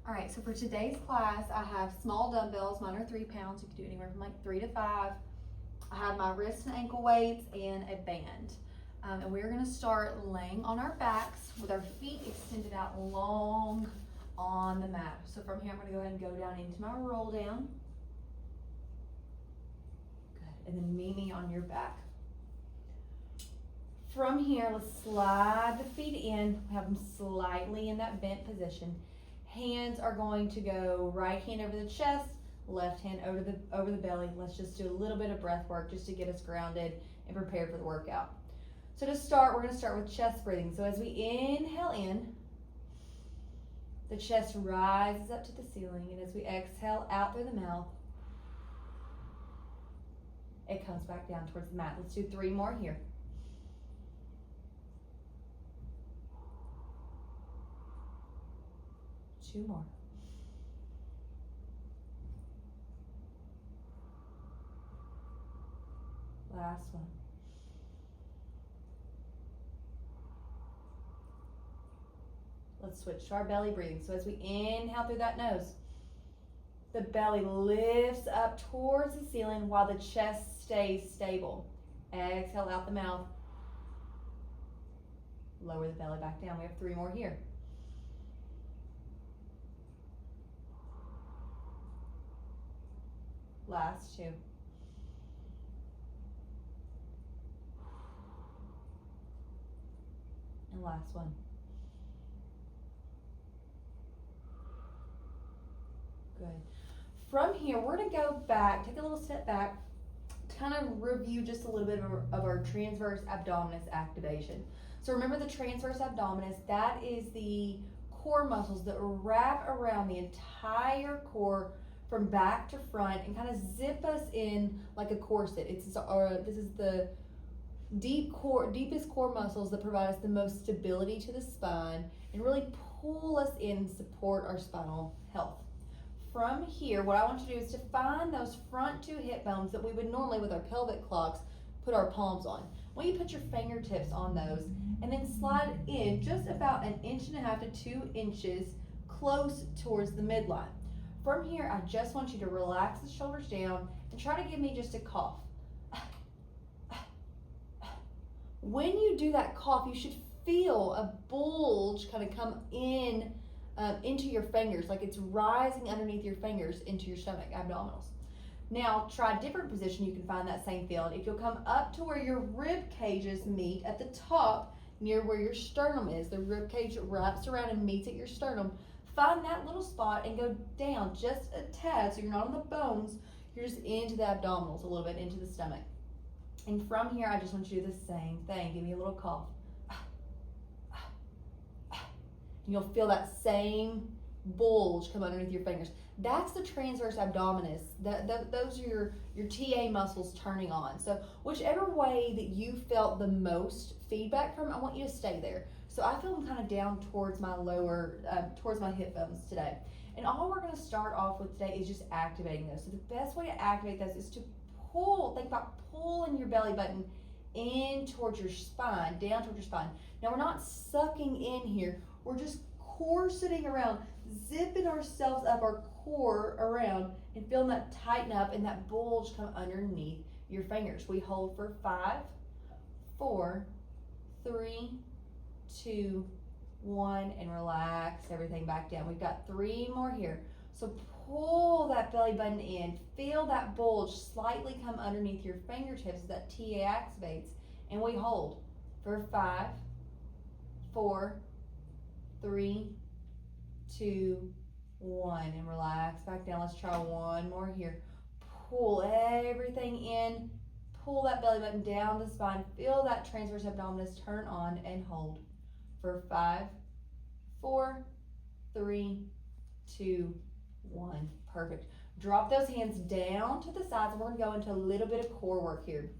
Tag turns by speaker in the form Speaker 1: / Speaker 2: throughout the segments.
Speaker 1: All right, so for today's class, I have small dumbbells. Mine are 3 pounds. You can do anywhere from like 3 to 5. I have my wrist and ankle weights and a band. And we're gonna start laying on our backs with our feet extended out long on the mat. So from here, I'm gonna go ahead and go down into my roll down. Good, and then meet me on your back. From here, let's slide the feet in, have them slightly in that bent position. Hands are going to go right hand over the chest, left hand over the belly. Let's just do a little bit of breath work just to get us grounded and prepared for the workout. So to start, we're going to start with chest breathing. So as we inhale in, the chest rises up to the ceiling, and as we exhale out through the mouth, it comes back down towards the mat. Let's do 3 more here. Two more. Last one. Let's switch to our belly breathing. So as we inhale through that nose, the belly lifts up towards the ceiling while the chest stays stable. Exhale out the mouth. Lower the belly back down. We have 3 more here. Last 2. And last one. Good. From here, we're going to go back, take a little step back, kind of review just a little bit of our transverse abdominis activation. So remember the transverse abdominis, that is the core muscles that wrap around the entire core from back to front and kind of zip us in like a corset. This is the deepest core muscles that provide us the most stability to the spine and really pull us in and support our spinal health. From here, what I want you to do is to find those front 2 hip bones that we would normally with our pelvic clocks put our palms on. I want you to put your fingertips on those and then slide in just about 1.5 inches to 2 inches close towards the midline. From here, I just want you to relax the shoulders down and try to give me just a cough. When you do that cough, you should feel a bulge kind of come in into your fingers, like it's rising underneath your fingers into your stomach, abdominals. Now, try a different position. You can find that same feeling. If you'll come up to where your rib cages meet at the top, near where your sternum is, the rib cage wraps around and meets at your sternum. Find that little spot and go down just a tad so you're not on the bones, you're just into the abdominals a little bit, into the stomach. And from here, I just want you to do the same thing. Give me a little cough. And you'll feel that same bulge come underneath your fingers. That's the transverse abdominis. Those are your TA muscles turning on. So whichever way that you felt the most feedback from, I want you to stay there. So I feel them kind of down towards my towards my hip bones today. And all we're going to start off with today is just activating those. So the best way to activate those is to pull. Think about pulling your belly button in towards your spine, down towards your spine. Now we're not sucking in here. We're just corseting around, zipping ourselves up, our core around, and feeling that tighten up and that bulge come underneath your fingers. We hold for 5, 4, 3, 2, 1, and relax everything back down. We've got 3 more here. So pull that belly button in, feel that bulge slightly come underneath your fingertips as that TA activates, and we hold for 5, 4, 3, 2, 1, and relax back down. Let's try 1 more here. Pull everything in, pull that belly button down the spine, feel that transverse abdominis turn on, and hold for 5, 4, 3, 2, 1. Perfect. Drop those hands down to the sides, and we're going to go into a little bit of core work here.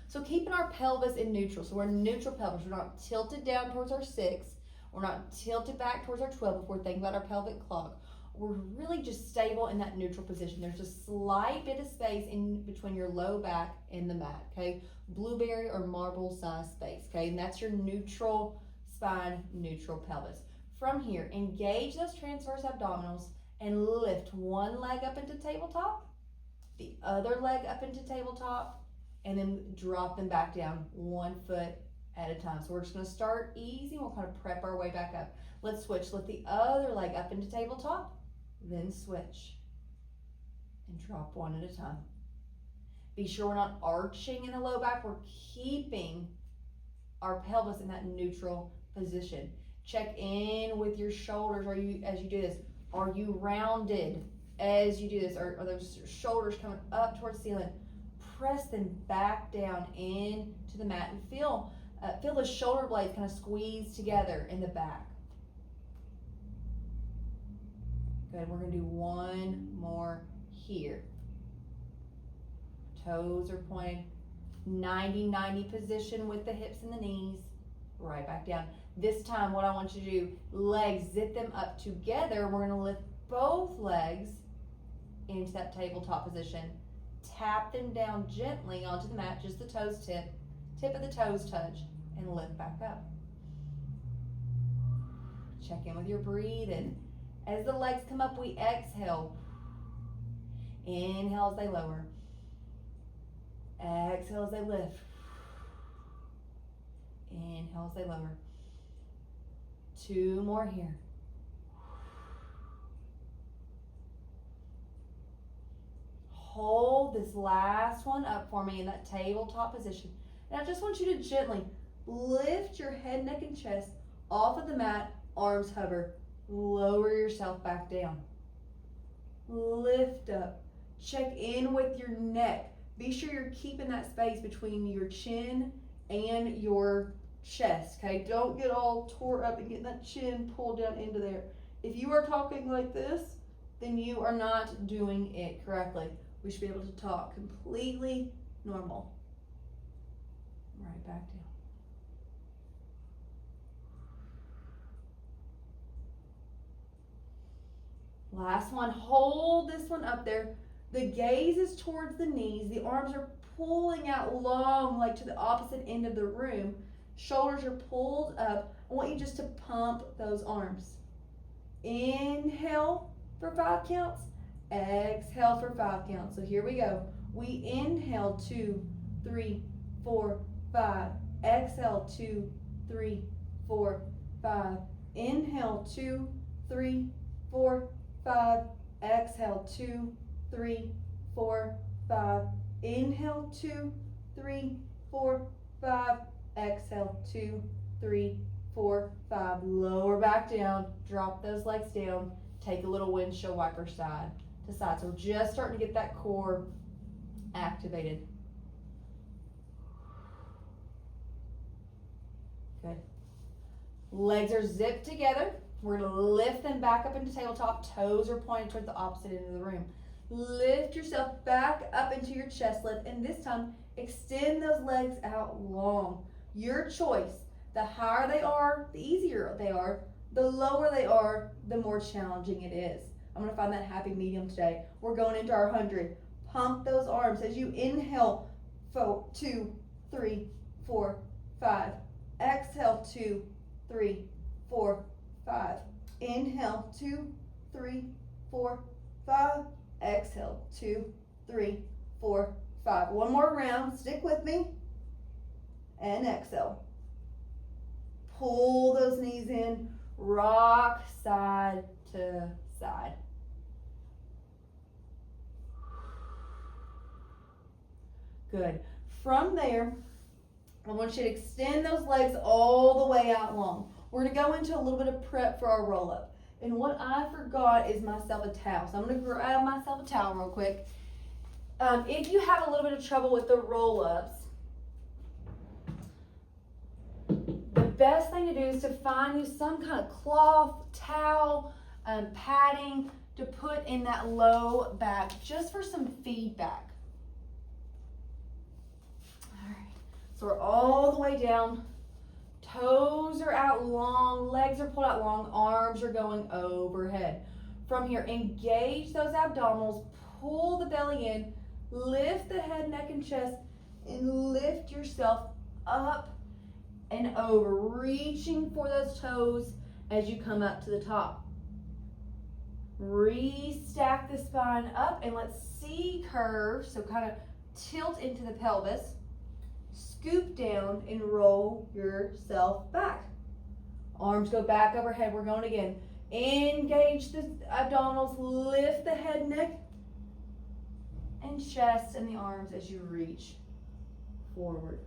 Speaker 1: So keeping our pelvis in neutral. So we're in neutral pelvis. We're not tilted down towards our 6. We're not tilted back towards our 12 if we're thinking about our pelvic clock. We're really just stable in that neutral position. There's a slight bit of space in between your low back and the mat, okay? Blueberry or marble size space, okay? And that's your neutral spine, neutral pelvis. From here, engage those transverse abdominals and lift one leg up into tabletop, the other leg up into tabletop, and then drop them back down 1 foot at a time. So we're just going to start easy. We'll kind of prep our way back up. Let's switch. Lift the other leg up into tabletop, then switch and drop one at a time. Be sure we're not arching in the low back. We're keeping our pelvis in that neutral position. Check in with your shoulders. As you do this, are you rounded as you do this? Are those shoulders coming up towards the ceiling? Press them back down into the mat and feel the shoulder blades kind of squeeze together in the back. Good. We're going to do one more here. Toes are pointed. 90-90 position with the hips and the knees. Right back down. This time what I want you to do, legs, zip them up together. We're going to lift both legs into that tabletop position. Tap them down gently onto the mat, just the toes tip of the toes touch, and lift back up. Check in with your breathing. As the legs come up, we exhale. Inhale as they lower. Exhale as they lift. Inhale as they lower. 2 more here. Hold this last one up for me in that tabletop position. And I just want you to gently lift your head, neck, and chest off of the mat. Arms hover. Lower yourself back down. Lift up. Check in with your neck. Be sure you're keeping that space between your chin and your chest, okay? Don't get all tore up and get that chin pulled down into there. If you are talking like this, then you are not doing it correctly. We should be able to talk completely normal. Right back down. Last one, hold this one up there. The gaze is towards the knees. The arms are pulling out long, like to the opposite end of the room. Shoulders are pulled up. I want you just to pump those arms. Inhale for 5 counts. Exhale for 5 counts. So here we go. We inhale 2, 3, 4, 5. Exhale 2, 3, 4, 5. Inhale 2, 3, 4, 5. Exhale 2, 3, 4, 5. Inhale 2, 3, 4, 5. Exhale 2, 3, 4, 5. Lower back down. Drop those legs down. Take a little windshield wiper side to side. So we're just starting to get that core activated. Good. Legs are zipped together. We're going to lift them back up into tabletop. Toes are pointed towards the opposite end of the room. Lift yourself back up into your chest lift, and this time extend those legs out long. Your choice. The higher they are, the easier they are. The lower they are, the more challenging it is. I'm going to find that happy medium today. We're going into our 100. Pump those arms as you inhale. 4, 2, 3, 4, 5. Exhale 2, 3, 4, 5. Inhale 2, 3, 4, 5. Exhale 2, 3, 4, 5. One more round. Stick with me. And exhale. Pull those knees in. Rock side to side. Good. From there, I want you to extend those legs all the way out long. We're going to go into a little bit of prep for our roll-up. And what I forgot is myself a towel. So I'm going to grab myself a towel real quick. If you have a little bit of trouble with the roll-ups, the best thing to do is to find you some kind of cloth, towel, padding to put in that low back just for some feedback. All right. So we're all the way down. Toes are out long, legs are pulled out long, arms are going overhead. From here, engage those abdominals, pull the belly in, lift the head, neck, and chest, and lift yourself up and over, reaching for those toes as you come up to the top. Restack the spine up and let's C curve. So kind of tilt into the pelvis, scoop down and roll yourself back. Arms go back overhead. We're going again. Engage the abdominals, lift the head, neck, and chest and the arms as you reach forward.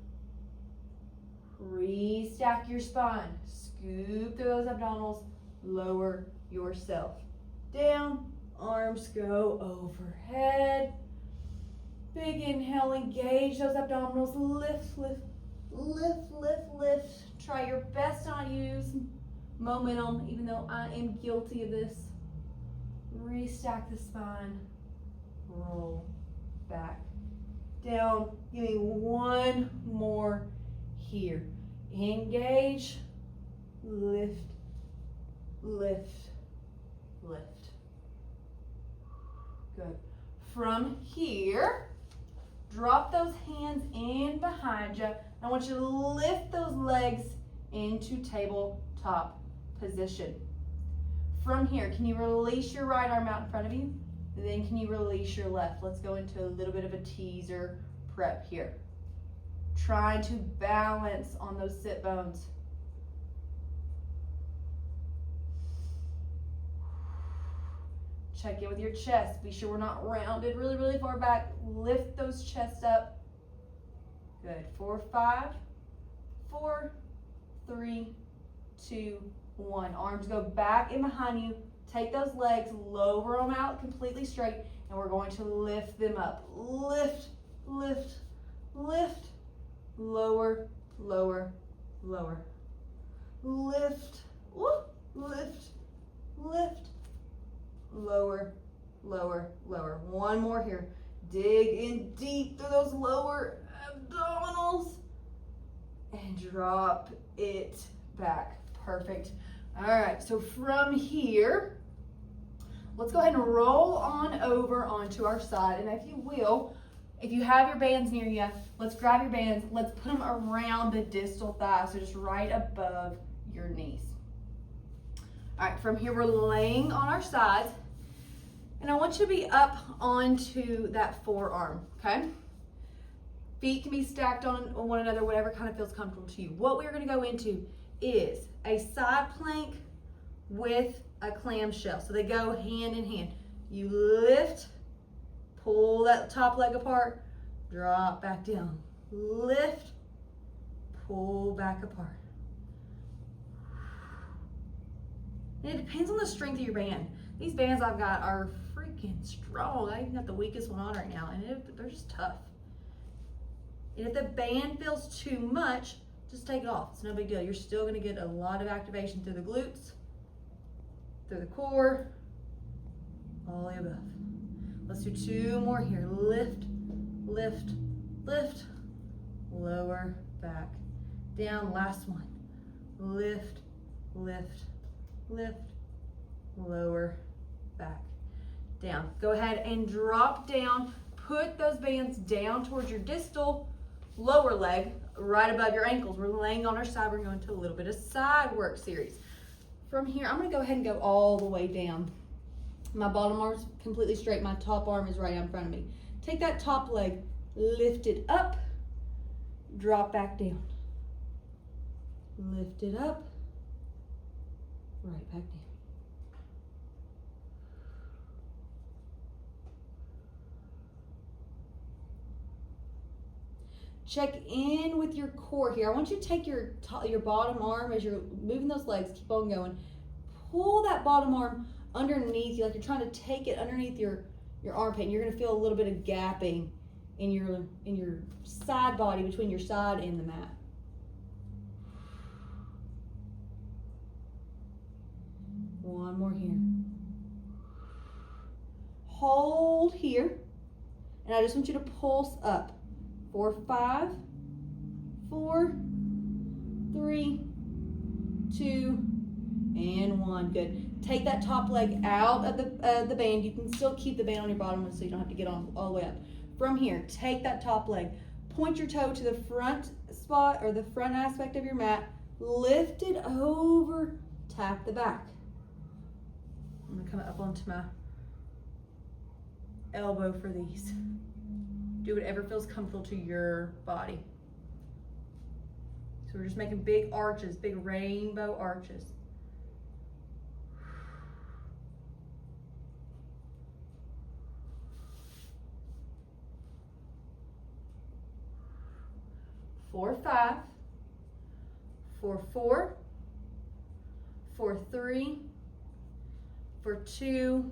Speaker 1: Restack your spine, scoop through those abdominals, lower yourself down, arms go overhead. Big inhale, engage those abdominals, lift, lift, lift, lift, lift. Try your best to not use momentum, even though I am guilty of this. Restack the spine, roll back, down. Give me one more here. Engage, lift, lift, lift. Good. From here, drop those hands in behind you. I want you to lift those legs into tabletop position. From here, can you release your right arm out in front of you? Then can you release your left? Let's go into a little bit of a teaser prep here. Trying to balance on those sit bones. Check in with your chest. Be sure we're not rounded really, really far back. Lift those chests up. Good. 4, 5, 4, 3, 2, 1. Arms go back in behind you. Take those legs, lower them out completely straight, and we're going to lift them up. Lift, lift, lift. Lower, lower, lower. Lift, whoop, lift, lift. Lower, lower, lower. One more here. Dig in deep through those lower abdominals and drop it back. Perfect. All right, so from here, let's go ahead and roll on over onto our side. And if you will, if you have your bands near you, let's grab your bands. Let's put them around the distal thigh, so just right above your knees. All right, from here, we're laying on our sides. And I want you to be up onto that forearm, okay? Feet can be stacked on one another, whatever kind of feels comfortable to you. What we're gonna go into is a side plank with a clamshell. So they go hand in hand. You lift, pull that top leg apart, drop back down. Lift, pull back apart. And it depends on the strength of your band. These bands I've got are freaking strong. I even got the weakest one on right now, and they're just tough. And if the band feels too much, just take it off. It's no big deal. You're still gonna get a lot of activation through the glutes, through the core, all the above. Let's do 2 more here. Lift, lift, lift, lower, back, down. Last one. Lift, lift, lift, lower, back, down. Go ahead and drop down. Put those bands down towards your distal lower leg, right above your ankles. We're laying on our side. We're going to a little bit of side work series. From here, I'm going to go ahead and go all the way down. My bottom arm's completely straight. My top arm is right out in front of me. Take that top leg, lift it up, drop back down. Lift it up, right back down. Check in with your core here. I want you to take your bottom arm as you're moving those legs. Keep on going. Pull that bottom arm underneath you, like you're trying to take it underneath your armpit. And you're going to feel a little bit of gapping in your side body, between your side and the mat. One more here. Hold here. And I just want you to pulse up. 4, 5, 4, 3, 2, and 1. Good. Take that top leg out of the band. You can still keep the band on your bottom one so you don't have to get on all the way up. From here, take that top leg. Point your toe to the front spot or the front aspect of your mat. Lift it over tap the back. I'm gonna come up onto my elbow for these. Do whatever feels comfortable to your body. So we're just making big arches, big rainbow arches. For 5, for 4, for 3, for 2,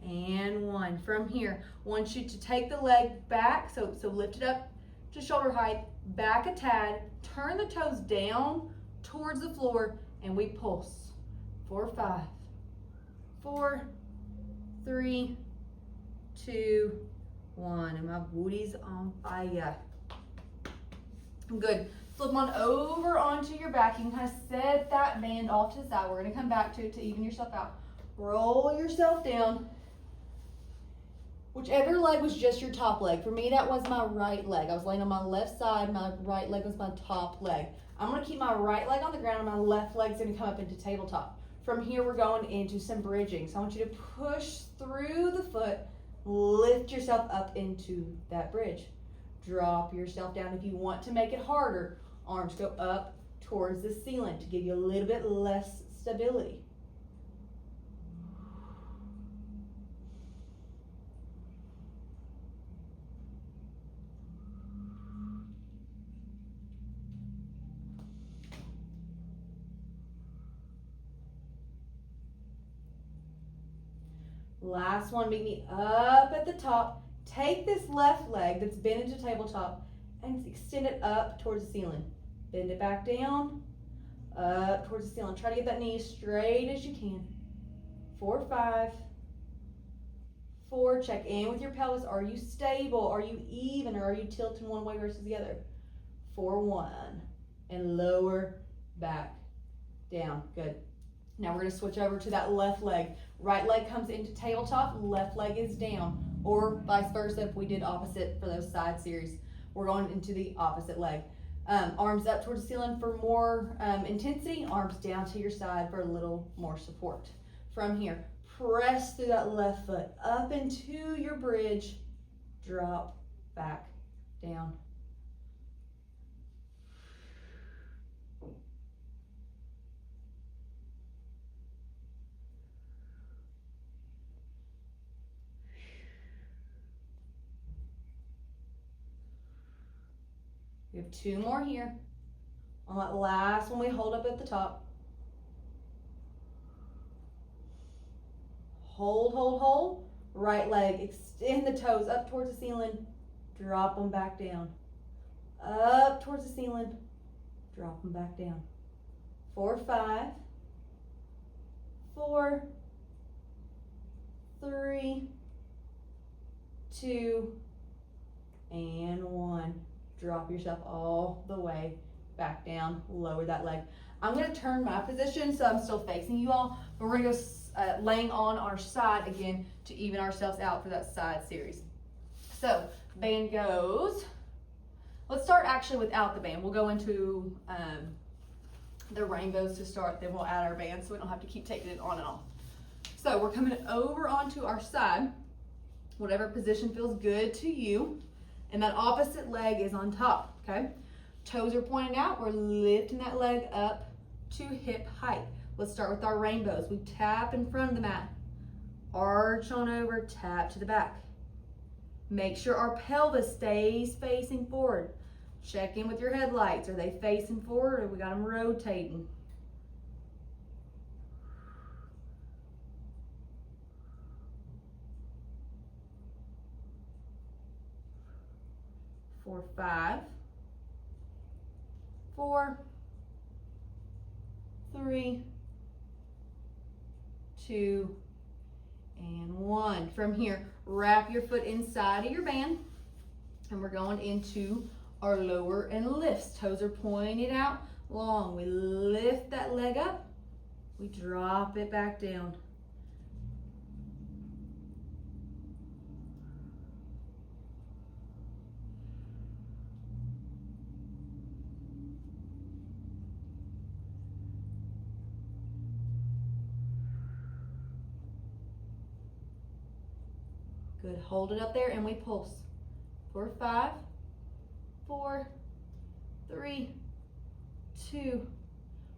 Speaker 1: and 1. From here, I want you to take the leg back, so lift it up to shoulder height, back a tad, turn the toes down towards the floor, and we pulse. 4, 5, 4, 3, 2, 1. And my booty's on fire. Good. Flip on over onto your back. You can kind of set that band off to the side. We're going to come back to it to even yourself out. Roll yourself down. Whichever leg was just your top leg. For me, that was my right leg. I was laying on my left side. My right leg was my top leg. I'm going to keep my right leg on the ground and my left leg's going to come up into tabletop. From here, we're going into some bridging. So I want you to push through the foot, lift yourself up into that bridge. Drop yourself down. If you want to make it harder, arms go up towards the ceiling to give you a little bit less stability. Last one, meet me up at the top. Take this left leg that's bent into tabletop and extend it up towards the ceiling. Bend it back down, up towards the ceiling. Try to get that knee as straight as you can. 4, 5, 4. Check in with your pelvis. Are you stable? Are you even? Or are you tilting one way versus the other? 4, 1. And lower back down. Good. Now we're going to switch over to that left leg. Right leg comes into tabletop, left leg is down. Or vice versa if we did opposite for those side series. We're going into the opposite leg. Arms up towards the ceiling for more intensity. Arms down to your side for a little more support. From here, press through that left foot up into your bridge. Drop back down. We have 2 more here. On that last one, we hold up at the top. Hold, hold, hold. Right leg, extend the toes up towards the ceiling. Drop them back down. Up towards the ceiling. Drop them back down. 4, 5, 4, 3, 2, and 1. Drop yourself all the way back down. Lower that leg. I'm going to turn my position so I'm still facing you all, but we're going to go laying on our side again to even ourselves out for that side series. So band goes. Let's start actually without the band. We'll go into the rainbows to start, then we'll add our band so we don't have to keep taking it on and off. So we're coming over onto our side, whatever position feels good to you. And that opposite leg is on top, okay? Toes are pointed out. We're lifting that leg up to hip height. Let's start with our rainbows. We tap in front of the mat. Arch on over, tap to the back. Make sure our pelvis stays facing forward. Check in with your headlights. Are they facing forward or we got them rotating? For 5, 4, 3, 2, and 1. From here, wrap your foot inside of your band, and we're going into our lower and lifts. Toes are pointed out long. We lift that leg up, we drop it back down. Good, hold it up there and we pulse. For 5, 4, 3, 2,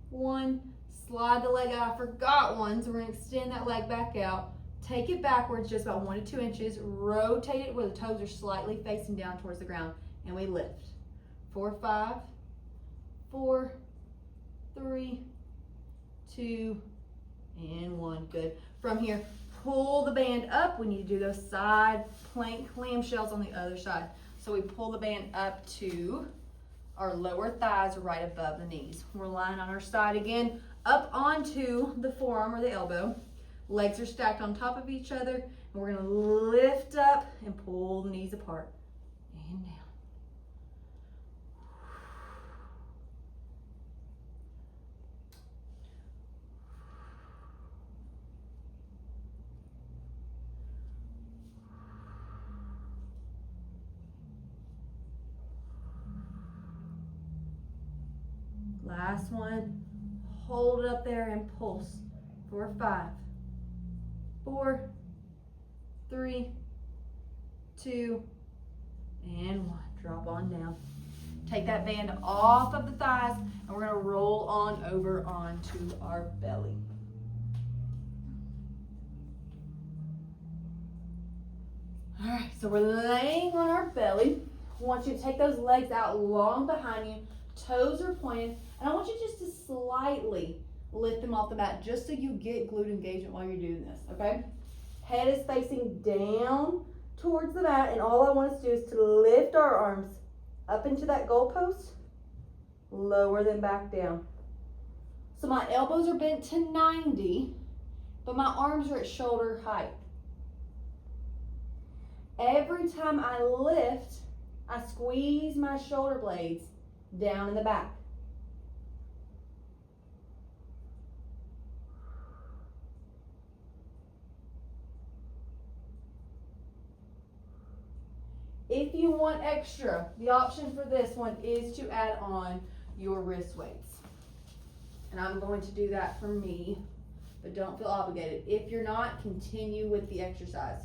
Speaker 1: 1. Slide the leg out. I forgot one, so we're gonna extend that leg back out. Take it backwards just about 1 to 2 inches. Rotate it where the toes are slightly facing down towards the ground, and we lift. 4, 5, 4, 3, 2, and 1. Good. From here, pull the band up. We need to do those side plank clamshells on the other side. So we pull the band up to our lower thighs right above the knees. We're lying on our side again, up onto the forearm or the elbow. Legs are stacked on top of each other, and we're gonna lift up and pull the knees apart and down. Last one. Hold it up there and pulse. 4, 5, 4, 3, 2, and 1. Drop on down. Take that band off of the thighs, and we're gonna roll on over onto our belly. All right, so we're laying on our belly. I want you to take those legs out long behind you. Toes are pointed, and I want you just to slightly lift them off the mat just so you get glute engagement while you're doing this, okay? Head is facing down towards the mat, and all I want us to do is to lift our arms up into that goalpost, lower them back down. So my elbows are bent to 90, but my arms are at shoulder height. Every time I lift, I squeeze my shoulder blades down in the back. If you want extra, the option for this one is to add on your wrist weights. And I'm going to do that for me, but don't feel obligated. If you're not, continue with the exercise.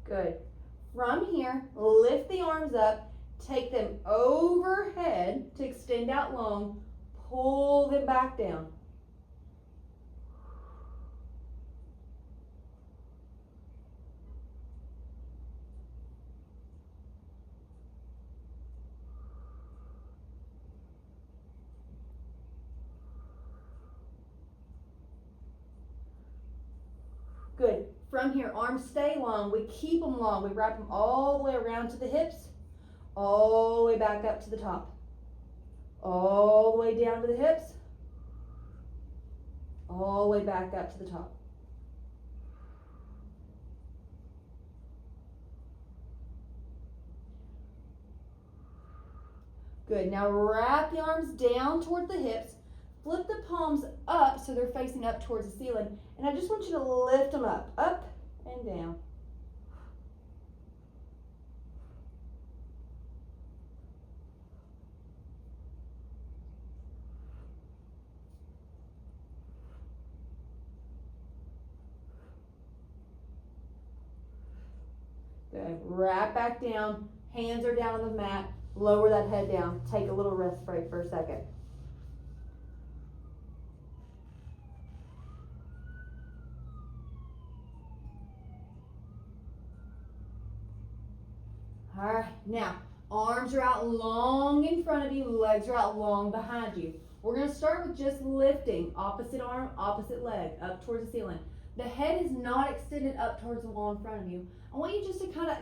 Speaker 1: Good. From here, lift the arms up, take them overhead to extend out long, pull them back down. Good. From here, arms stay long. We keep them long. We wrap them all the way around to the hips, all the way back up to the top. All the way down to the hips, all the way back up to the top. Good. Now wrap the arms down toward the hips. Flip the palms up so they're facing up towards the ceiling. And I just want you to lift them up and down. Good. Wrap back down. Hands are down on the mat. Lower that head down. Take a little rest break for a second. All right, now arms are out long in front of you, legs are out long behind you. We're going to start with just lifting opposite arm, opposite leg up towards the ceiling. The head is not extended up towards the wall in front of you. I want you just to kind of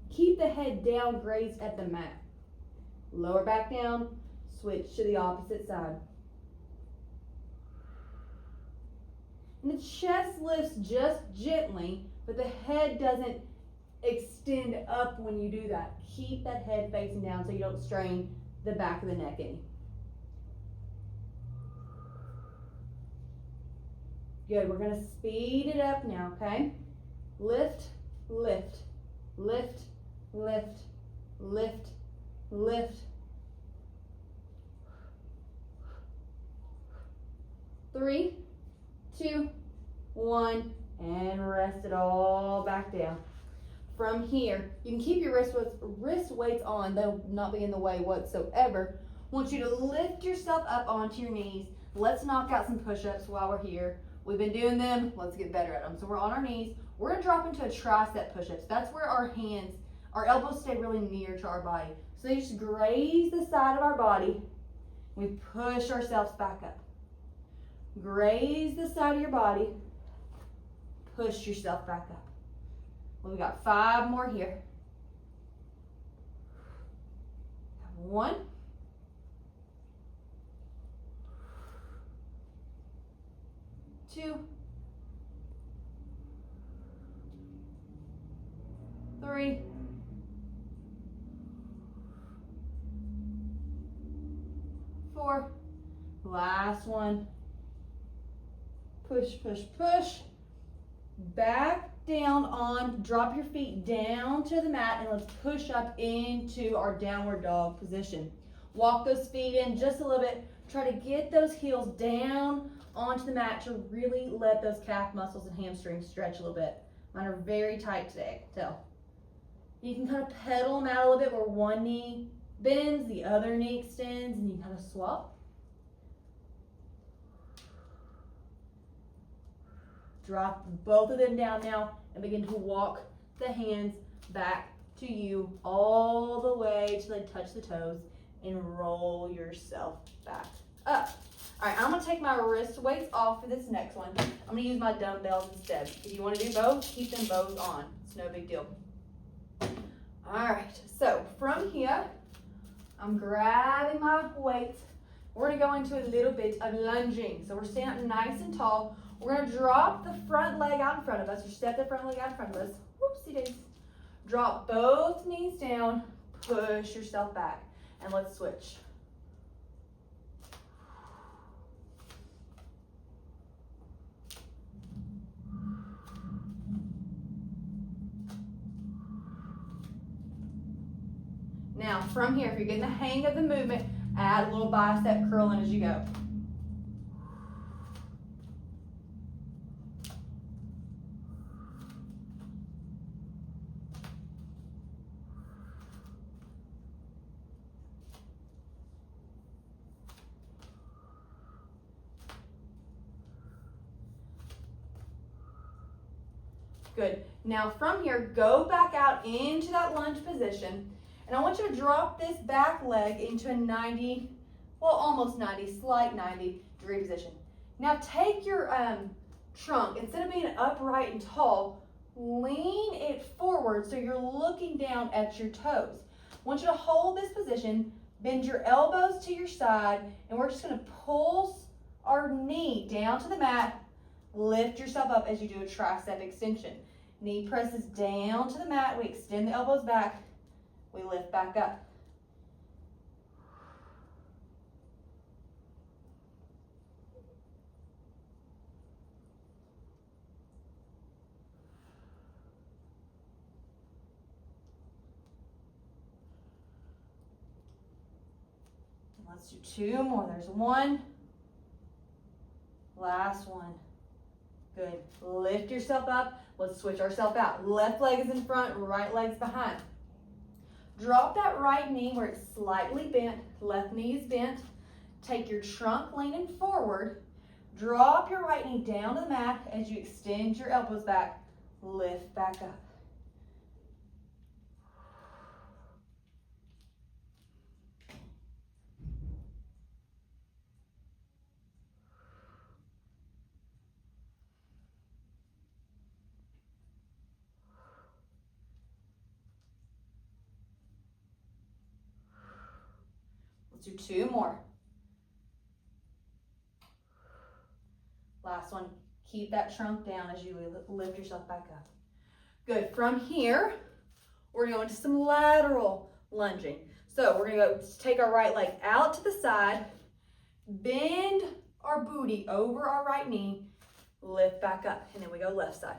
Speaker 1: keep the head down, grazed at the mat. Lower back down, switch to the opposite side. And the chest lifts just gently, but the head doesn't extend up when you do that. Keep that head facing down so you don't strain the back of the neck any. Good, we're gonna speed it up now, okay? Lift, lift, lift, lift, lift, lift. 3, 2, 1, and rest it all back down. From here, you can keep your wrist weights on, they'll not be in the way whatsoever. I want you to lift yourself up onto your knees. Let's knock out some push-ups while we're here. We've been doing them, let's get better at them. So we're on our knees. We're gonna drop into a tricep push-ups. That's where our hands, our elbows stay really near to our body. So they just graze the side of our body. We push ourselves back up. Graze the side of your body. Push yourself back up. Well, we got 5 more here. 1. 2. 3. 4. Last one. Push, push, push. Back down on, drop your feet down to the mat, and let's push up into our downward dog position. Walk those feet in just a little bit. Try to get those heels down onto the mat to really let those calf muscles and hamstrings stretch a little bit. Mine are very tight today, I can tell. You can kind of pedal them out a little bit where one knee bends, the other knee extends, and you kind of swap. Drop both of them down now and begin to walk the hands back to you all the way till they touch the toes and roll yourself back up. All right, I'm gonna take my wrist weights off for this next one. I'm gonna use my dumbbells instead. If you wanna do both, keep them both on. It's no big deal. All right, so from here, I'm grabbing my weights. We're gonna go into a little bit of lunging. So we're standing up nice and tall. We're gonna drop the front leg out in front of us, or step the front leg out in front of us. Whoopsie days. Drop both knees down, push yourself back, and let's switch. Now, from here, if you're getting the hang of the movement, add a little bicep curling as you go. Good. Now from here, go back out into that lunge position. And I want you to drop this back leg into a 90, well, almost 90, slight 90-degree position. Now take your trunk, instead of being upright and tall, lean it forward so you're looking down at your toes. I want you to hold this position, bend your elbows to your side, and we're just gonna pulse our knee down to the mat. Lift yourself up as you do a tricep extension. Knee presses down to the mat. We extend the elbows back. We lift back up. Let's do 2 more. There's 1. Last one. Good. Lift yourself up. Let's switch ourselves out. Left leg is in front, right leg's behind. Drop that right knee where it's slightly bent. Left knee is bent. Take your trunk leaning forward. Drop your right knee down to the mat as you extend your elbows back. Lift back up. Let's do 2 more. Last one. Keep that trunk down as you lift yourself back up. Good. From here, we're going to some lateral lunging. So we're gonna go take our right leg out to the side, bend our booty over our right knee, lift back up, and then we go left side.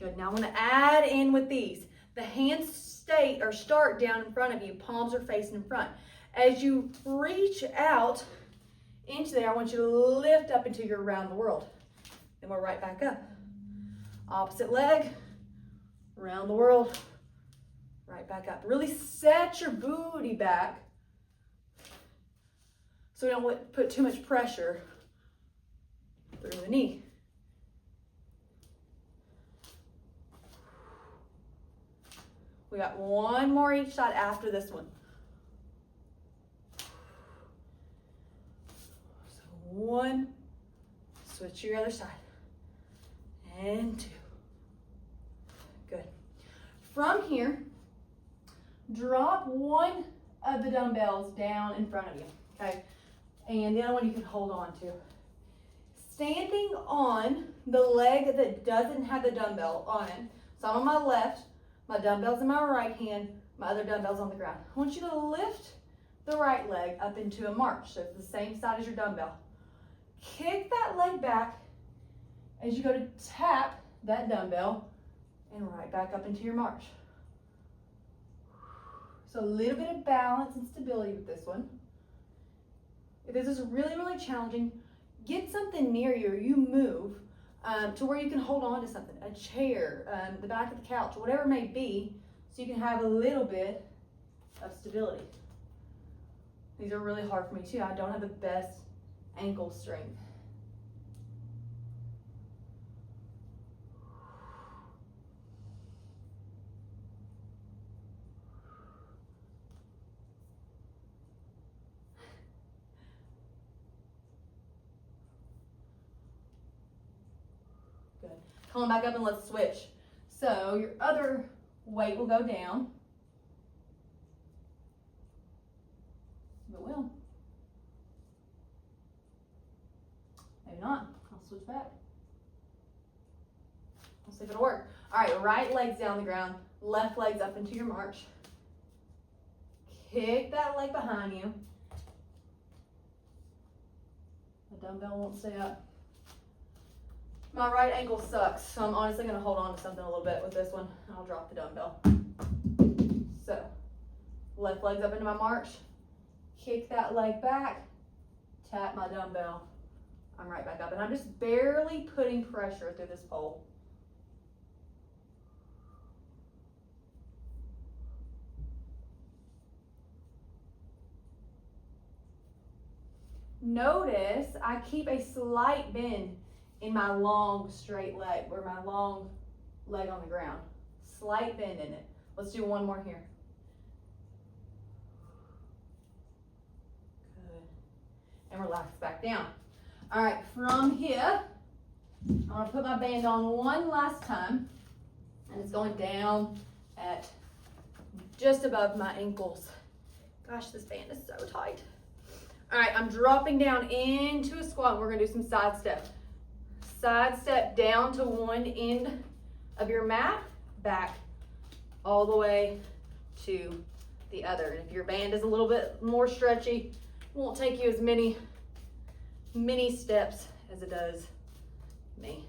Speaker 1: Good, now I'm gonna add in with these. The hands start down in front of you, palms are facing in front. As you reach out into there, I want you to lift up until you're around the world. Then we're right back up. Opposite leg, around the world, right back up. Really set your booty back so we don't put too much pressure through the knee. We got one more each side after this one. So one, switch to your other side, and two. Good. From here, drop one of the dumbbells down in front of you, okay? And the other one you can hold on to. Standing on the leg that doesn't have the dumbbell on it, so I'm on my left, my dumbbell's in my right hand, my other dumbbell's on the ground. I want you to lift the right leg up into a march, so it's the same side as your dumbbell. Kick that leg back as you go to tap that dumbbell and right back up into your march. So a little bit of balance and stability with this one. If this is really, really challenging, get something near you or you move to where you can hold on to something, a chair, the back of the couch, whatever it may be, so you can have a little bit of stability. These are really hard for me too. I don't have the best ankle strength. Good. Come on back up and let's switch. So your other weight will go down. It will. Maybe not. I'll switch back. We'll see if it'll work. All right, right leg's down the ground, left leg's up into your march. Kick that leg behind you. The dumbbell won't stay up. My right ankle sucks, so I'm honestly gonna hold on to something a little bit with this one. I'll drop the dumbbell. So, left leg's up into my march. Kick that leg back, tap my dumbbell. I'm right back up, and I'm just barely putting pressure through this pole. Notice I keep a slight bend in my long straight leg, or my long leg on the ground. Slight bend in it. Let's do one more here. Good. And relax back down. All right, from here, I'm gonna put my band on one last time, and it's going down at just above my ankles. Gosh, this band is so tight. All right, I'm dropping down into a squat. We're gonna do some side step. Side step down to one end of your mat, back all the way to the other. And if your band is a little bit more stretchy, it won't take you as many steps as it does me.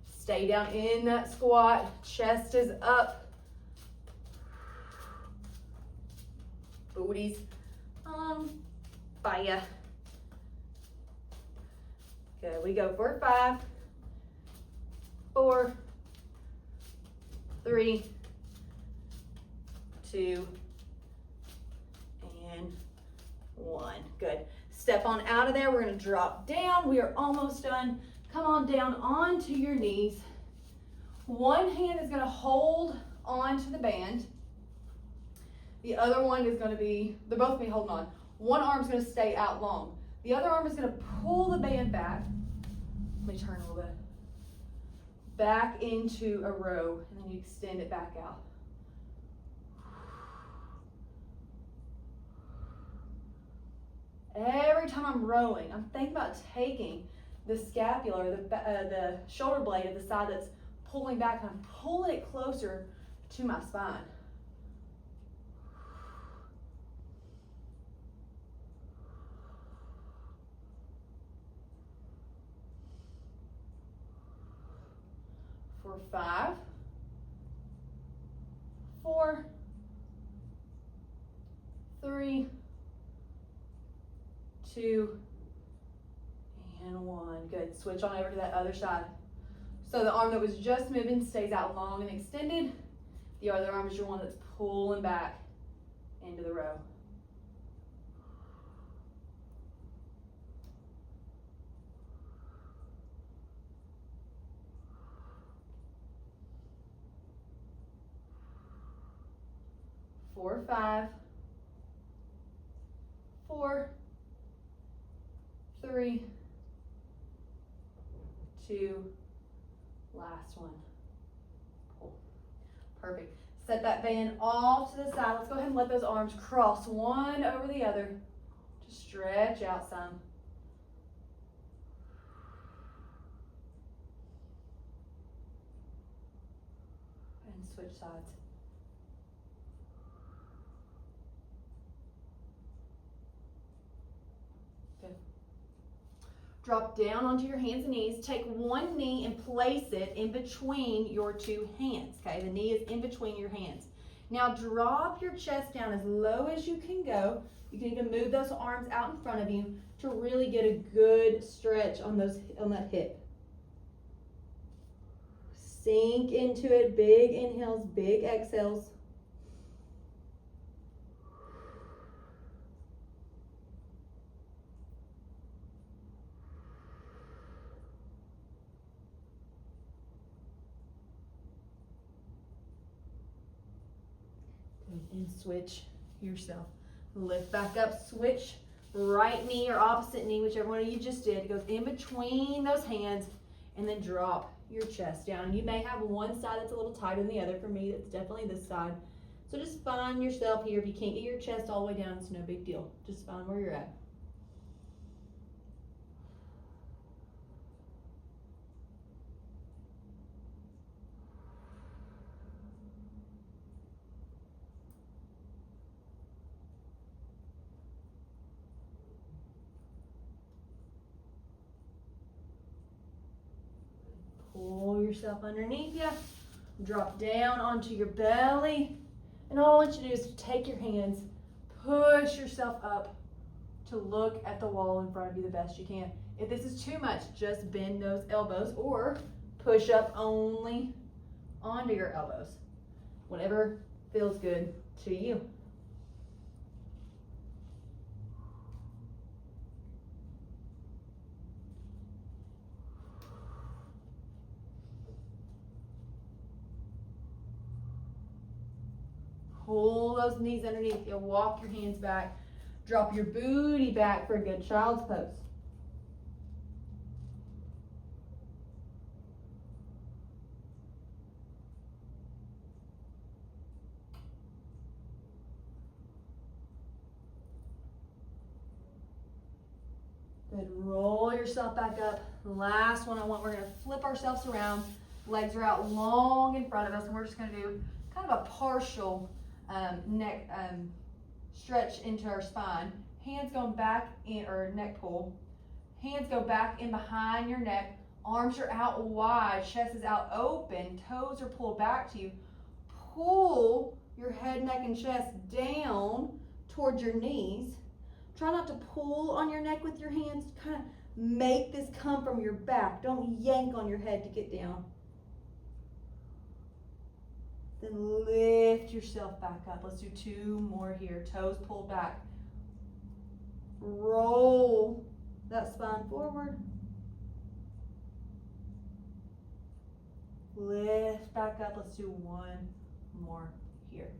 Speaker 1: Stay down in that squat, chest is up. Booties on fire. Good, we go for 5, 4, 3, 2, and 1. Good. Step on out of there. We're going to drop down. We are almost done. Come on down onto your knees. One hand is going to hold onto the band. The other one is going to be, they're both going to be holding on. One arm's going to stay out long. The other arm is going to pull the band back. Let me turn a little bit. Back into a row, and then you extend it back out. Every time I'm rowing, I'm thinking about taking
Speaker 2: the scapula, or the shoulder blade of the side that's pulling back, and I'm pulling it closer to my spine. For 5, 4, 3, 2, and 1. Good. Switch on over to that other side. So the arm that was just moving stays out long and extended. The other arm is your one that's pulling back into the row. Four, 5, 4, 3, 2, last one. Pull. Perfect. Set that band off to the side. Let's go ahead and let those arms cross one over the other. Just stretch out some. And switch sides. Drop down onto your hands and knees. Take one knee and place it in between your two hands, okay? The knee is in between your hands. Now drop your chest down as low as you can go. You can even move those arms out in front of you to really get a good stretch on that hip. Sink into it, big inhales, big exhales. And switch yourself. Lift back up, switch right knee or opposite knee, whichever one you just did. It goes in between those hands, and then drop your chest down. You may have one side that's a little tighter than the other. For me, it's definitely this side. So just find yourself here. If you can't get your chest all the way down, it's no big deal. Just find where you're at. Pull yourself underneath you. Drop down onto your belly. And all I want you to do is take your hands, push yourself up to look at the wall in front of you the best you can. If this is too much, just bend those elbows or push up only onto your elbows. Whatever feels good to you. Pull those knees underneath you. Walk your hands back. Drop your booty back for a good child's pose. Good. Roll yourself back up. Last one I want, we're going to flip ourselves around. Legs are out long in front of us, and we're just going to do kind of a partial neck stretch into our spine. Hands going back in, or neck pull. Hands go back in behind your neck. Arms are out wide. Chest is out open. Toes are pulled back to you. Pull your head, neck, and chest down towards your knees. Try not to pull on your neck with your hands. Kind of make this come from your back. Don't yank on your head to get down. Then lift yourself back up. Let's do 2 more here. Toes pulled back. Roll that spine forward. Lift back up. Let's do 1 more here.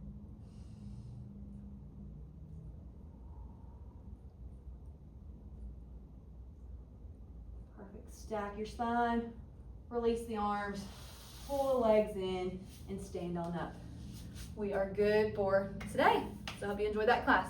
Speaker 2: Perfect. Stack your spine. Release the arms. Pull the legs in and stand on up. We are good for today. So I hope you enjoyed that class.